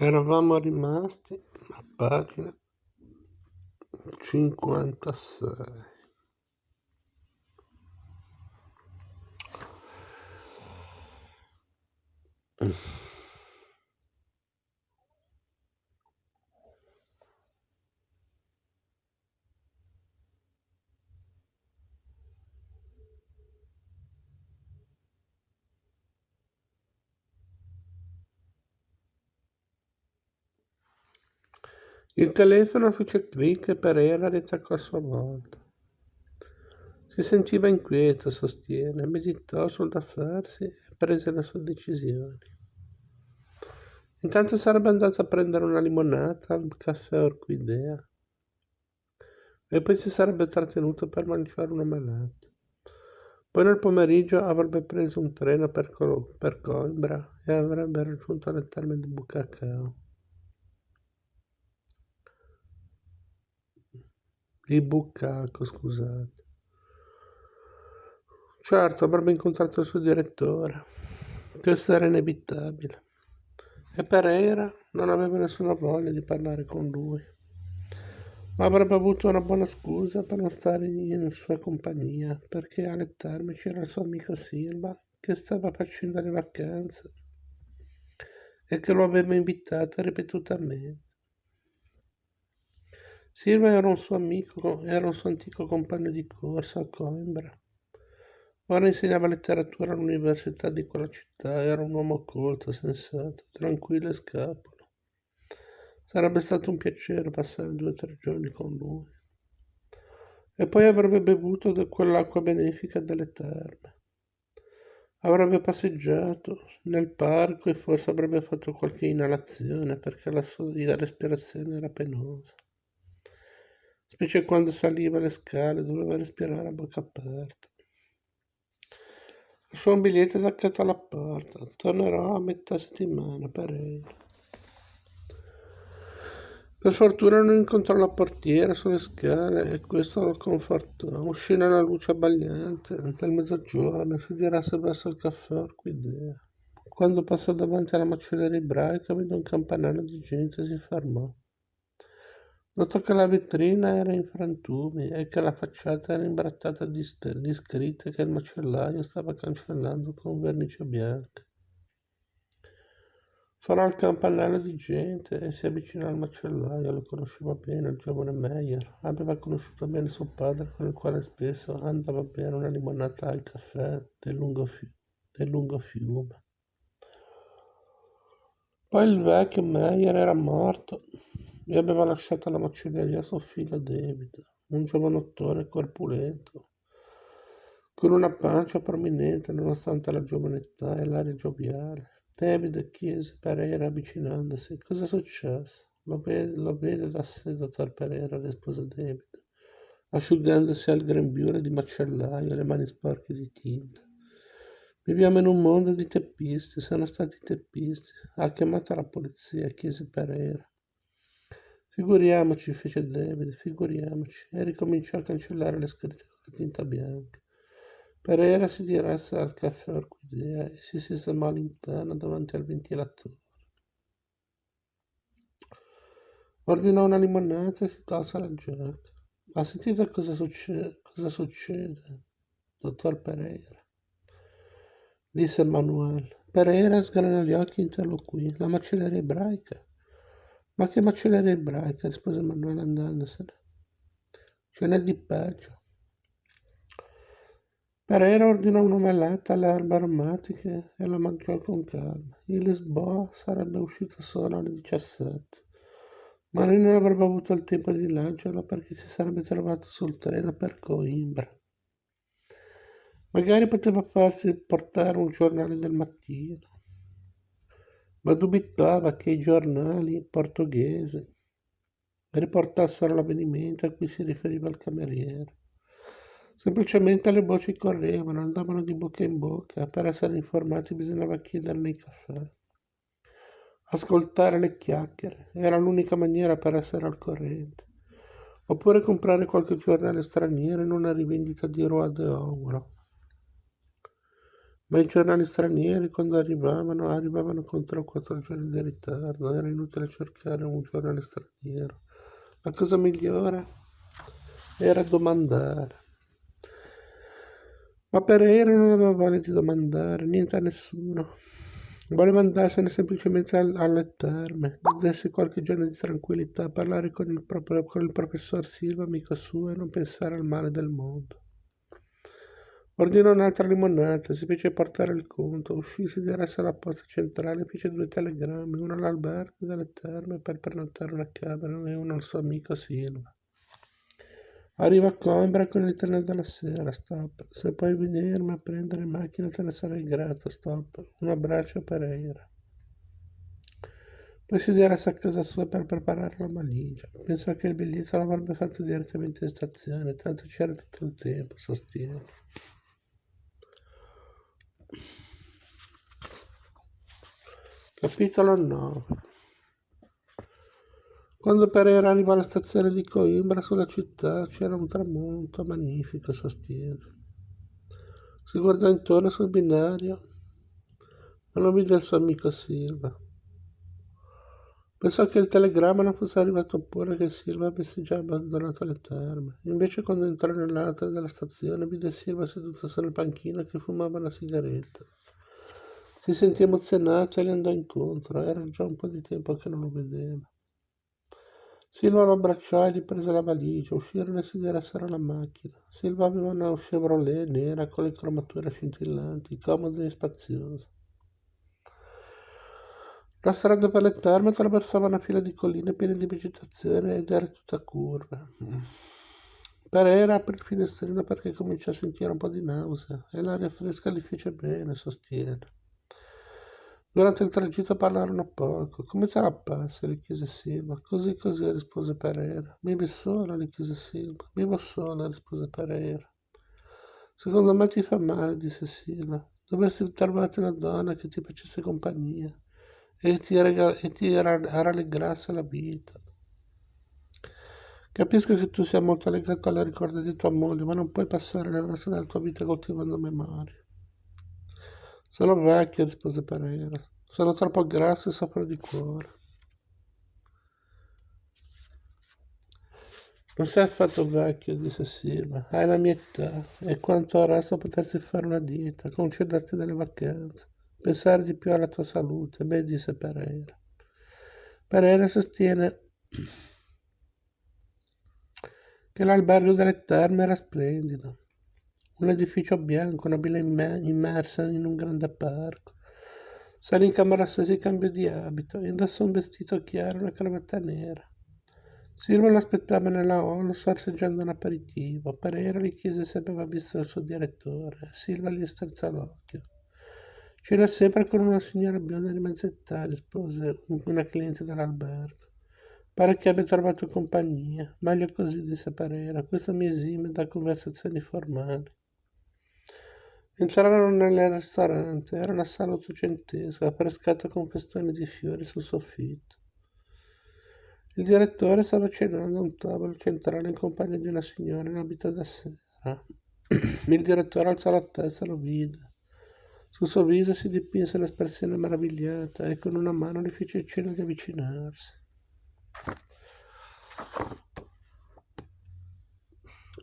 Eravamo rimasti a pagina 56. Il telefono fece clic e Pereira riattaccò a sua volta. Si sentiva inquieto, sostiene, meditò sul da farsi e prese le sue decisioni. Intanto sarebbe andato a prendere una limonata al caffè Orchidea e poi si sarebbe trattenuto per mangiare una melata. Poi nel pomeriggio avrebbe preso un treno per Coimbra e avrebbe raggiunto le terme di Bucacao. Di Buccaco, scusate. Certo, avrebbe incontrato il suo direttore. Questo era inevitabile. E Pereira non aveva nessuna voglia di parlare con lui. Ma avrebbe avuto una buona scusa per non stare in sua compagnia, perché alle terme c'era il suo amico Silva, che stava facendo le vacanze e che lo aveva invitato ripetutamente. Silva era un suo amico, era un suo antico compagno di corso a Coimbra. Ora insegnava letteratura all'università di quella città, era un uomo colto, sensato, tranquillo e scapolo. Sarebbe stato un piacere passare 2 o 3 giorni con lui. E poi avrebbe bevuto di quell'acqua benefica delle terme. Avrebbe passeggiato nel parco e forse avrebbe fatto qualche inalazione perché la sua respirazione era penosa. Specie quando saliva le scale, doveva respirare a bocca aperta. Lasciò un biglietto attaccato alla porta. Tornerò a metà settimana, Pereira. Per fortuna non incontrò la portiera sulle scale e questo lo confortò. Uscì nella luce abbagliante del mezzogiorno e si diresse verso il caffè Orchidea. Quando passò davanti alla macelleria ebraica vide un campanello di gente e si fermò. Notò che la vetrina era in frantumi e che la facciata era imbrattata di scritte che il macellaio stava cancellando con vernice bianca. Suonò il campanello di gente e si avvicinò al macellaio. Lo conosceva bene, il giovane Meyer. Aveva conosciuto bene suo padre, con il quale spesso andava a bere una limonata al caffè del lungo fiume. Poi il vecchio Meyer era morto e aveva lasciato la macelleria a suo figlio David, un giovanottone corpulento, con una pancia prominente nonostante la giovane età e l'aria gioviale. David chiese Pereira avvicinandosi. Cosa è successo? Lo vede da sé, dottor Pereira, rispose David, asciugandosi al grembiule di macellaio le mani sporche di tinta. Viviamo in un mondo di teppisti, sono stati teppisti. Ha chiamato la polizia, chiese Pereira. Figuriamoci, fece David, figuriamoci, e ricominciò a cancellare le scritte con la tinta bianca. Pereira si diresse al caffè Orchidea e si sistemò all'interno davanti al ventilatore. Ordinò una limonata e si tolse la giacca. Ha sentito cosa succede? Cosa succede, dottor Pereira? Disse Manuel. Pereira sgranò gli occhi e interloquì. La macelleria ebraica? Ma che macelleria ebraica? Rispose Manuel andandosene. Ce n'è di peggio. Pereira ordinò una melata alle erbe aromatiche e la mangiò con calma. In Lisboa sarebbe uscito solo alle 17, ma lui non avrebbe avuto il tempo di leggerlo perché si sarebbe trovato sul treno per Coimbra. Magari poteva farsi portare un giornale del mattino, ma dubitava che i giornali portoghesi riportassero l'avvenimento a cui si riferiva il cameriere. Semplicemente le voci correvano, andavano di bocca in bocca. Per essere informati bisognava chiedere nei caffè. Ascoltare le chiacchiere era l'unica maniera per essere al corrente. Oppure comprare qualche giornale straniero in una rivendita di Rua de Ouro. Ma i giornali stranieri, quando arrivavano con 3 o 4 giorni di ritardo. Era inutile cercare un giornale straniero. La cosa migliore era domandare. Ma Pereira non aveva voglia di domandare niente a nessuno. Voleva andarsene semplicemente alle terme, godersi qualche giorno di tranquillità, parlare con il professor Silva, amico suo, e non pensare al male del mondo. Ordinò un'altra limonata, si fece portare il conto, uscì, si diresse alla posta centrale, fece 2 telegrammi, uno all'albergo delle terme per prenotare una camera e uno al suo amico Silva. Arriva a Coimbra con il treno della sera, stop. Se puoi venirmi a prendere in macchina te ne sarei grato, stop. Un abbraccio Pereira. Poi si diresse a casa sua per preparare la valigia. Pensò che il biglietto l'avrebbe fatto direttamente in stazione, tanto c'era tutto il tempo, sostiene. Capitolo 9. Quando Pereira arrivò alla stazione di Coimbra, sulla città c'era un tramonto magnifico, sostiene. Si guardò intorno sul binario, ma non vide il suo amico Silva. Pensò che il telegramma non fosse arrivato oppure che Silva avesse già abbandonato le terme. Invece, quando entrò nell'altra della stazione, vide Silva seduto sul panchino che fumava una sigaretta. Si sentì emozionato e le andò incontro. Era già un po' di tempo che non lo vedeva. Silva lo abbracciò e gli prese la valigia. Uscirono e si diressero alla macchina. Silva aveva una Chevrolet nera con le cromature scintillanti, comoda e spaziosa. La strada per le terme attraversava una fila di colline piene di vegetazione ed era tutta curva. Pereira aprì il finestrino perché cominciò a sentire un po' di nausea e l'aria fresca gli fece bene, sostiene. Durante il tragitto parlarono poco. Come te la passi? Gli chiese Silva. Così così, rispose Pereira. Vivi sola? Gli chiese Silva. Vivo sola, rispose Pereira. Secondo me ti fa male, disse Silva. Dovresti trovarti una donna che ti facesse compagnia e ti rallegrasse la vita. Capisco che tu sia molto legato alle ricordi di tua moglie, ma non puoi passare il resto della tua vita coltivando memorie. Sono vecchio, rispose Pereira. Sono troppo grasso e soffro di cuore. Non sei affatto vecchio, disse Silva. Hai la mia età e quanto resta potersi fare una dieta, concederti delle vacanze, pensare di più alla tua salute. Beh, disse Pereira. Pereira sostiene che l'albergo delle terme era splendido. Un edificio bianco, una villa immersa in un grande parco. Salì in camera sua e si cambiò di abito. Indossò un vestito chiaro e una cravatta nera. Silva lo aspettava nella hall sorseggiando un aperitivo. Pereira gli chiese se aveva visto il suo direttore. Silva gli strizzò l'occhio. C'era sempre con una signora bionda di mezza età, rispose una cliente dell'albergo. Pare che abbia trovato compagnia. Meglio così, disse Pereira. Questo mi esime da conversazioni formali. Entrarono nel ristorante. Era una sala ottocentesca, affrescata con festoni di fiori sul soffitto. Il direttore stava cenando a un tavolo centrale in compagnia di una signora in abito da sera. Il direttore alzò la testa e lo vide. Sul suo viso si dipinse l'espressione meravigliata e con una mano gli fece il cenno di avvicinarsi.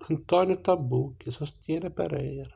Antonio Tabucchi, sostiene Pereira.